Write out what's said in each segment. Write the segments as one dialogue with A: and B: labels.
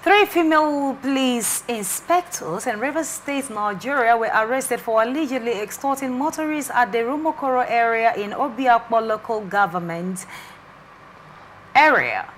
A: Three female police inspectors in Rivers State, Nigeria were arrested for allegedly extorting motorists at the Rumuokoro area in Obio Akpor Local Government area.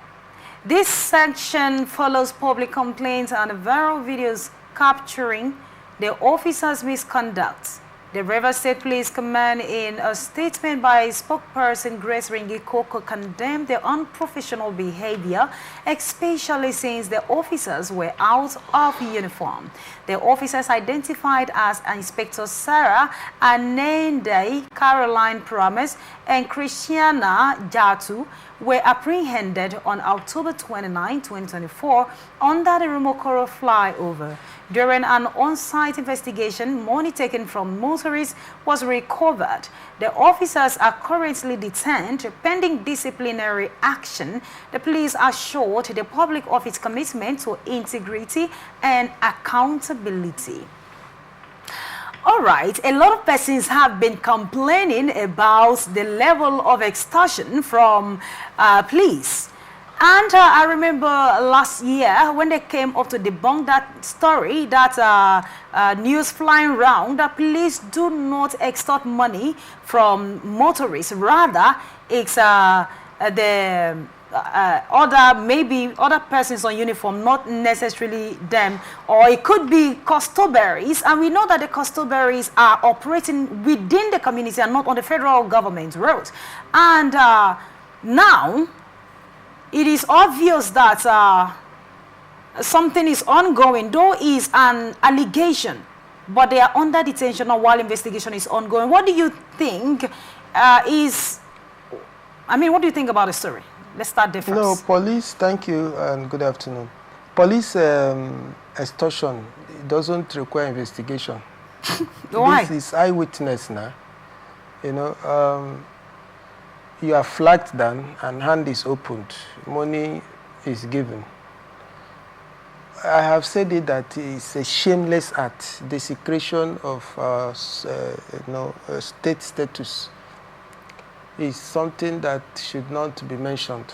A: This section follows public complaints and viral videos capturing the officers' misconduct. The Rivers State Police Command, in a statement by spokesperson Grace Rumuokoro, condemned the unprofessional behavior, especially since the officers were out of uniform. The officers, identified as Inspector Sarah Anende Caroline Promise and Christiana Jatu, were apprehended on October 29, 2024 under the Rumuokoro flyover. During an on-site investigation, money taken from motorists was recovered. The officers are currently detained pending disciplinary action. The police assured the public of its commitment to integrity and accountability. All right, a lot of persons have been complaining about the level of extortion from police. And I remember last year when they came up to debunk that story, that news flying around, that police do not extort money from motorists. Rather, it's maybe other persons on uniform, not necessarily them, or it could be custodians, and we know that the custodians are operating within the community and not on the federal government roads. And now it is obvious that something is ongoing, though is an allegation, but they are under detention while investigation is ongoing. What do you think what do you think about the story? Let's start there first.
B: No, police, thank you and good afternoon. Police extortion doesn't require investigation.
A: Why?
B: This is eyewitness now. You know, you are flagged down and hand is opened. Money is given. I have said it that it's a shameless act, desecration of state status. Is something that should not be mentioned.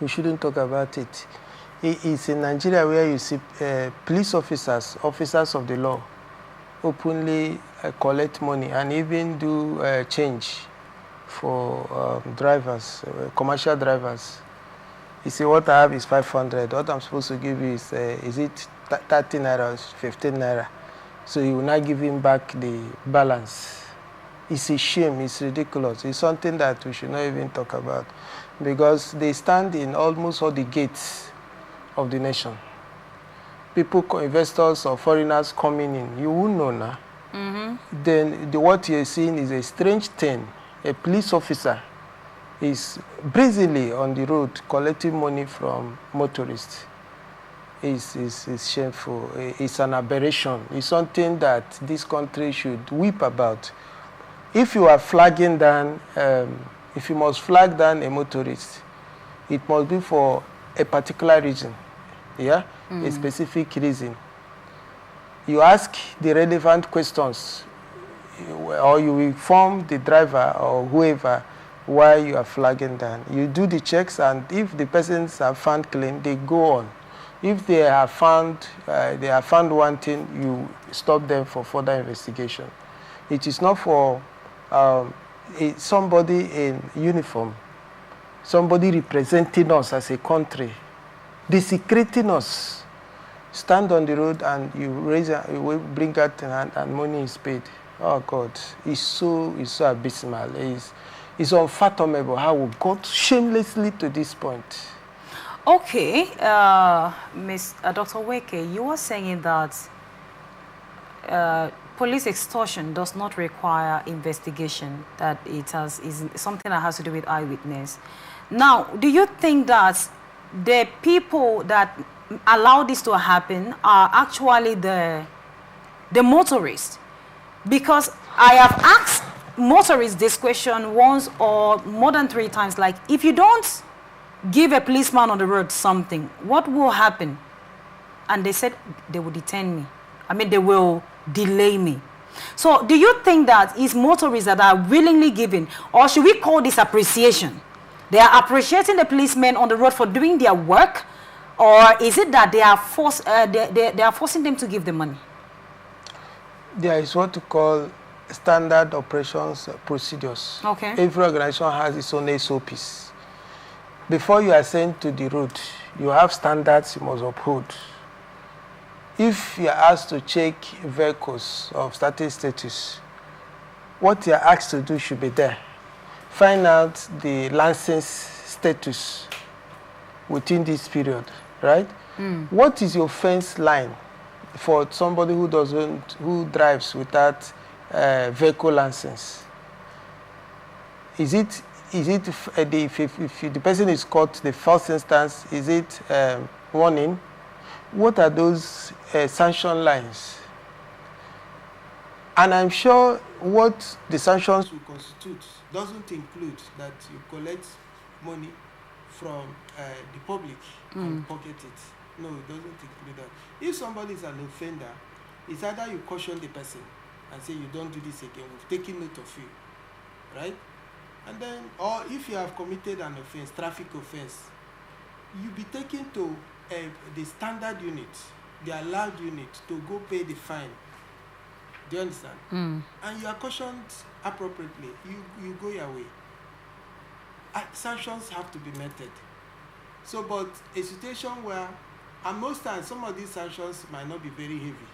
B: We shouldn't talk about it. It's in Nigeria where you see police officers of the law, openly collect money and even do change for drivers, commercial drivers. You see, what I have is 500. What I'm supposed to give you is it 30 naira or 15 naira? So you will not give him back the balance. It's a shame, it's ridiculous. It's something that we should not even talk about because they stand in almost all the gates of the nation. People, investors or foreigners coming in, you will know now. Then what you're seeing is a strange thing. A police officer is brazenly on the road collecting money from motorists. It's shameful. It's an aberration. It's something that this country should weep about. If you are flagging down, if you must flag down a motorist, it must be for a particular reason, a specific reason. You ask the relevant questions, or you inform the driver or whoever why you are flagging down. You do the checks, and if the persons are found clean, they go on. If they are found wanting, you stop them for further investigation. It is not for somebody in uniform, somebody representing us as a country, desecrating us, stand on the road and you bring out an hand and money is paid. Oh God, it's so abysmal. It's unfathomable how we got shamelessly to this point.
A: Okay, Dr. Weke, you were saying that police extortion does not require investigation, that is something that has to do with eyewitness. Now, do you think that the people that allow this to happen are actually the motorists? Because I have asked motorists this question once or more than 3 times, like, if you don't give a policeman on the road something, what will happen? And they said they will detain me. They will delay me. So do you think that it's motorists that are willingly giving, or should we call this appreciation? They are appreciating the policemen on the road for doing their work, Or is it that they are they are forcing them to give the money?
B: There is what to call standard operations procedures.
A: Okay.
B: Every organization has its own SOPs. Before you are sent to the road, you have standards you must uphold. If you are asked to check vehicles of certain status, what you are asked to do should be there. Find out the license status within this period, right? What is your fence line for somebody who drives without vehicle license? Is it if the person is caught the first instance, is it warning? What are those sanction lines? And I'm sure what the sanctions will constitute doesn't include that you collect money from the public and pocket it. No, it doesn't include that. If somebody is an offender, it's either you caution the person and say you don't do this again, we've taken note of you, right? And then, or if you have committed an offense, traffic offense, you'll be taken to the standard unit, the allowed unit, to go pay the fine. Do you understand? And you are cautioned appropriately. You go your way. Sanctions have to be meted. So, but a situation where, and most times, some of these sanctions might not be very heavy.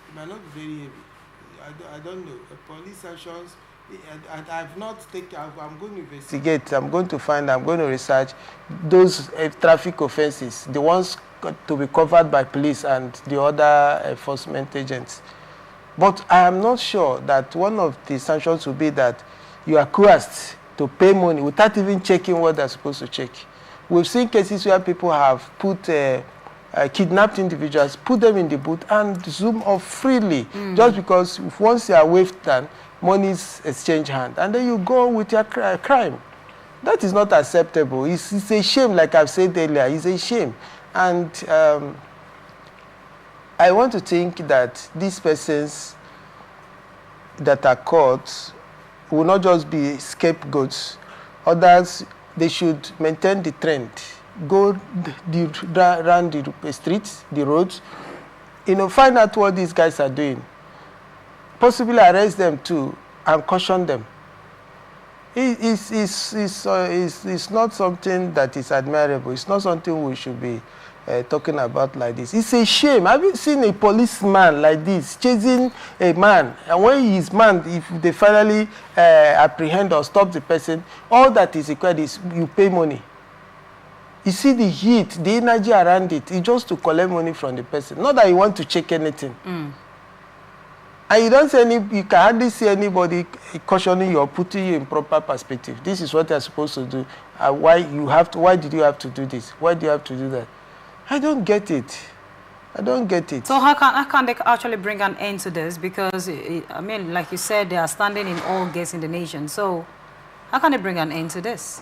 B: It might not be very heavy. I don't know. Police sanctions, I've not taken, I'm going to investigate, I'm going to find, I'm going to research those traffic offenses, the ones to be covered by police and the other enforcement agents. But I am not sure that one of the sanctions will be that you are coerced to pay money without even checking what they're supposed to check. We've seen cases where people have put kidnapped individuals, put them in the booth and zoom off freely, just because once you are waved down, money's exchange hand, and then you go with your crime. That is not acceptable. It's a shame, like I've said earlier, it's a shame. And I want to think that these persons that are caught will not just be scapegoats. Others, they should maintain the trend, go around the streets, the roads, find out what these guys are doing. Possibly arrest them too and caution them. It's not something that is admirable. It's not something we should be talking about like this. It's a shame. Have you seen a policeman like this chasing a man? And when his man, if they finally apprehend or stop the person, all that is required is you pay money. You see the heat, the energy around it, it's just to collect money from the person. Not that you want to check anything. And you don't see you can hardly see anybody cautioning you or putting you in proper perspective. This is what you're supposed to do. Why did you have to do this? Why do you have to do that? I don't get it. I don't get it.
A: So how can they actually bring an end to this? Because, I mean, like you said, they are standing in all gates in the nation. So how can they bring an end to this?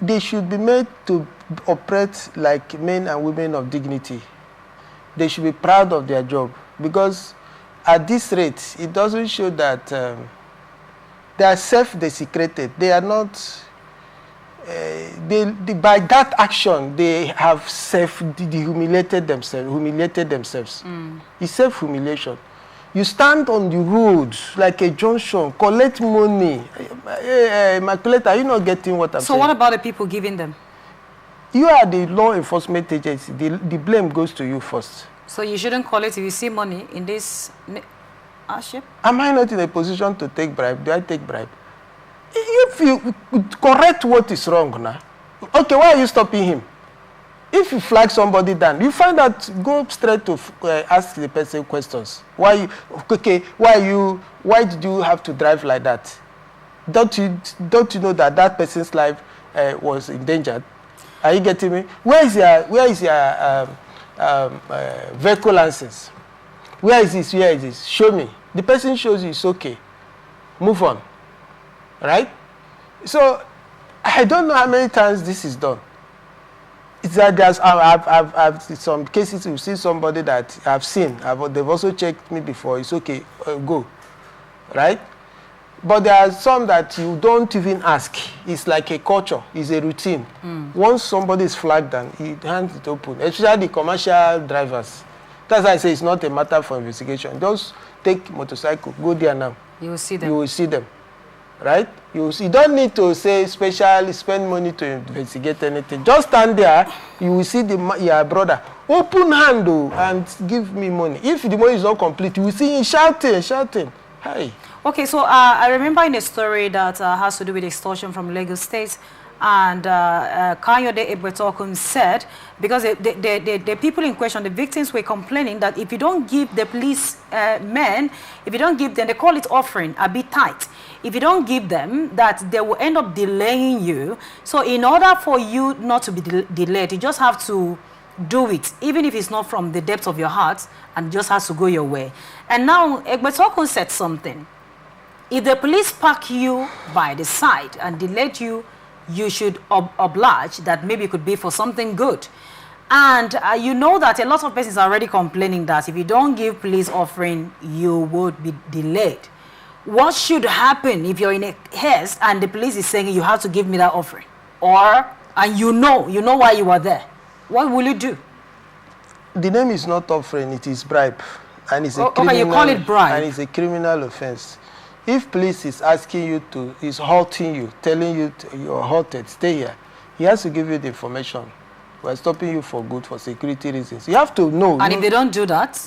B: They should be made to operate like men and women of dignity. They should be proud of their job, because at this rate, it doesn't show that they are self-desecrated. They are not, by that action, they have humiliated themselves. It's self-humiliation. You stand on the road like a junction, collect money. Immaculate, are you not getting what I'm saying?
A: So what about the people giving them?
B: You are the law enforcement agency. The blame goes to you first.
A: So you shouldn't collect if you see money in this hardship?
B: Am I not in a position to take bribe? Do I take bribe? If you correct what is wrong now, okay, why are you stopping him? If you flag somebody down, you find out, go straight to ask the person questions. Why did you have to drive like that? Don't you know that that person's life was endangered? Are you getting me? Where is your vehicle license? Where is this? Where is this? Show me. The person shows you, it's okay. Move on. Right? So I don't know how many times this is done. It's that I've some cases you see somebody that I've seen. They've also checked me before. It's okay. Go. Right? But there are some that you don't even ask. It's like a culture. It's a routine. Once somebody is flagged down, he hands it open, especially the commercial drivers. That's why I say it's not a matter for investigation. Just take motorcycle, go there now.
A: You will see them.
B: You will see them. Right? You don't need to say special, spend money to investigate anything. Just stand there, you will see your brother. Open hand though, and give me money. If the money is not complete, you will see him shouting. Hi.
A: Okay, so I remember in a story that has to do with extortion from Lagos State, and Kanyode Ebwetokum said, because the people in question, the victims, were complaining that if you don't give the police men, if you don't give them, they call it offering, a bit tight. If you don't give them, that they will end up delaying you. So in order for you not to be delayed, you just have to do it, even if it's not from the depths of your heart, and just has to go your way. And now Ebwetokum said something. If the police park you by the side and delete you, you should oblige that maybe it could be for something good. And you know that a lot of persons are already complaining that if you don't give police offering, you would be delayed. What should happen if you're in a haste and the police is saying you have to give me that offering? And you know why you are there. What will you do? The
B: name is not offering, it is bribe. And it's a criminal,
A: okay, you call it bribe.
B: And it's a criminal offense. If police is asking you to, is halting you, telling you you're halted, stay here, he has to give you the information. We're stopping you for good, for security reasons. You have to know.
A: And if they don't do that?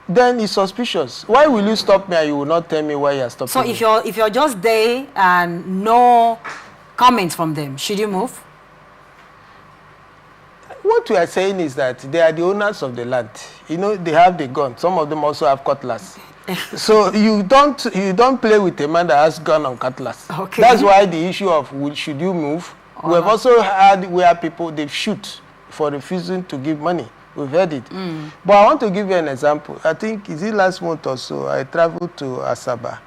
B: Then it's suspicious. Why will you stop me and you will not tell me why you're stopping me?
A: So if you're just there and no comments from them, should you move?
B: What we are saying is that they are the owners of the land. You know, they have the gun. Some of them also have cutlass. So you don't play with a man that has gun and cutlass.
A: Okay.
B: That's why the issue of should you move. We have also had where people they shoot for refusing to give money. We've heard it. But I want to give you an example. I think is it last month or so I traveled to Asaba.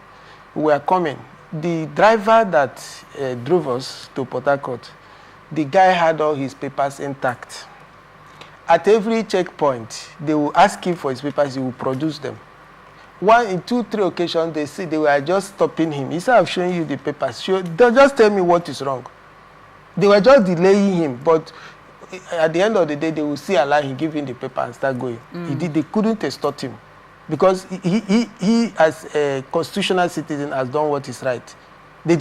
B: We were coming. The driver that drove us to Port Harcourt, the guy had all his papers intact. At every checkpoint, they will ask him for his papers. He will produce them. In 2, 3 occasions, they say they were just stopping him. He said, "I've shown you the papers. Just tell me what is wrong." They were just delaying him, but at the end of the day, they will see Allah, he give him the paper and start going. They couldn't extort him because he as a constitutional citizen has done what is right. They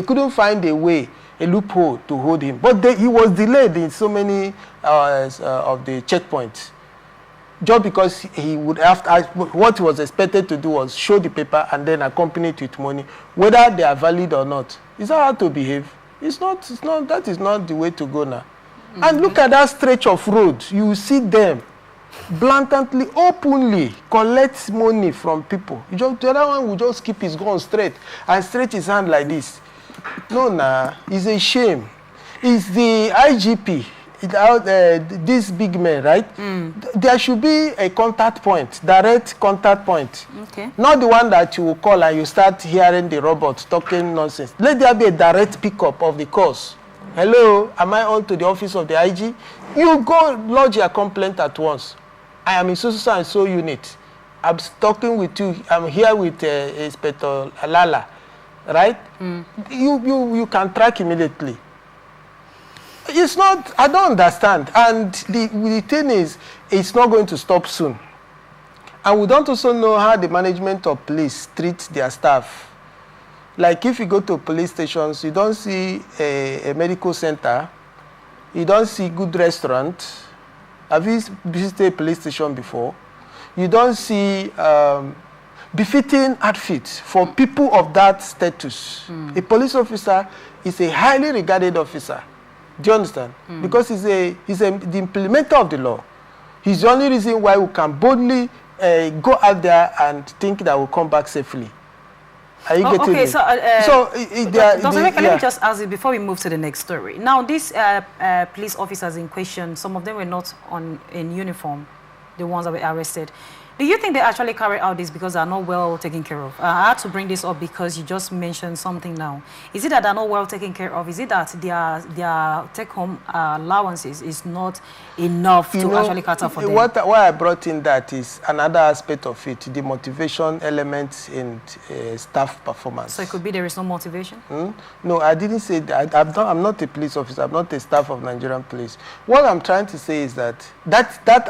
B: couldn't find a way, a loophole to hold him. But he was delayed in so many of the checkpoints. Just because he would have to, what was expected to do was show the paper and then accompany it with money, whether they are valid or not. Is that how to behave? That is not the way to go now. And look at that stretch of road. You see them blatantly, openly collect money from people. The other one will just keep his gun straight and stretch his hand like this. No, it's a shame. It's the IGP, this big man, right? There should be a contact point, direct contact point.
A: Okay.
B: Not the one that you will call and you start hearing the robot talking nonsense. Let there be a direct pickup of the calls. Hello, am I on to the office of the IG? You go lodge your complaint at once. I am in so and so unit. I'm talking with you. I'm here with Inspector Alala, right? You can track immediately. It's not, I don't understand. And the thing is, it's not going to stop soon. And we don't also know how the management of police treats their staff. Like if you go to police stations, you don't see a medical center, you don't see good restaurant. Have you visited a police station before? You don't see befitting outfits for people of that status. A police officer is a highly regarded officer. Do you understand? Because he's the implementer of the law. He's the only reason why we can boldly go out there and think that we'll come back safely. Are you getting
A: okay,
B: it?
A: Let me just ask you before we move to the next story. Now, these police officers in question, some of them were not in uniform, the ones that were arrested. Do you think they actually carry out this because they are not well taken care of? I had to bring this up because you just mentioned something now. Is it that they're not well taken care of? Is it that their take-home allowances is not enough to actually cater for them?
B: Why I brought in that is another aspect of it, the motivation elements in staff performance.
A: So it could be there is no motivation?
B: No, I didn't say that. I'm not a police officer. I'm not a staff of Nigerian police. What I'm trying to say is that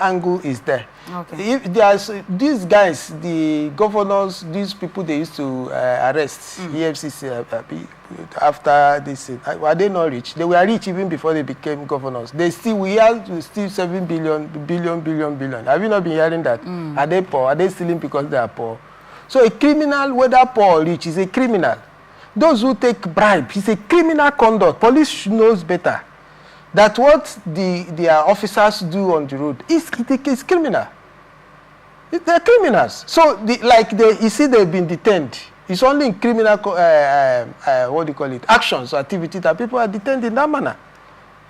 B: angle is there.
A: Okay.
B: If there's these guys, the governors, these people they used to arrest, EFCC, after this, were they not rich? They were rich even before they became governors. We have still 7 billion. Have you not been hearing that? Are they poor? Are they stealing because they are poor? So a criminal, whether poor or rich, is a criminal. Those who take bribe is a criminal conduct. Police knows better. That what their officers do on the road is criminal. They're criminals. So, you see, they've been detained. It's only in criminal, what do you call it, actions or activity that people are detained in that manner.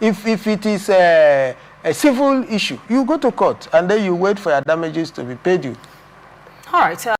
B: If it is a civil issue, you go to court and then you wait for your damages to be paid you.
A: All right.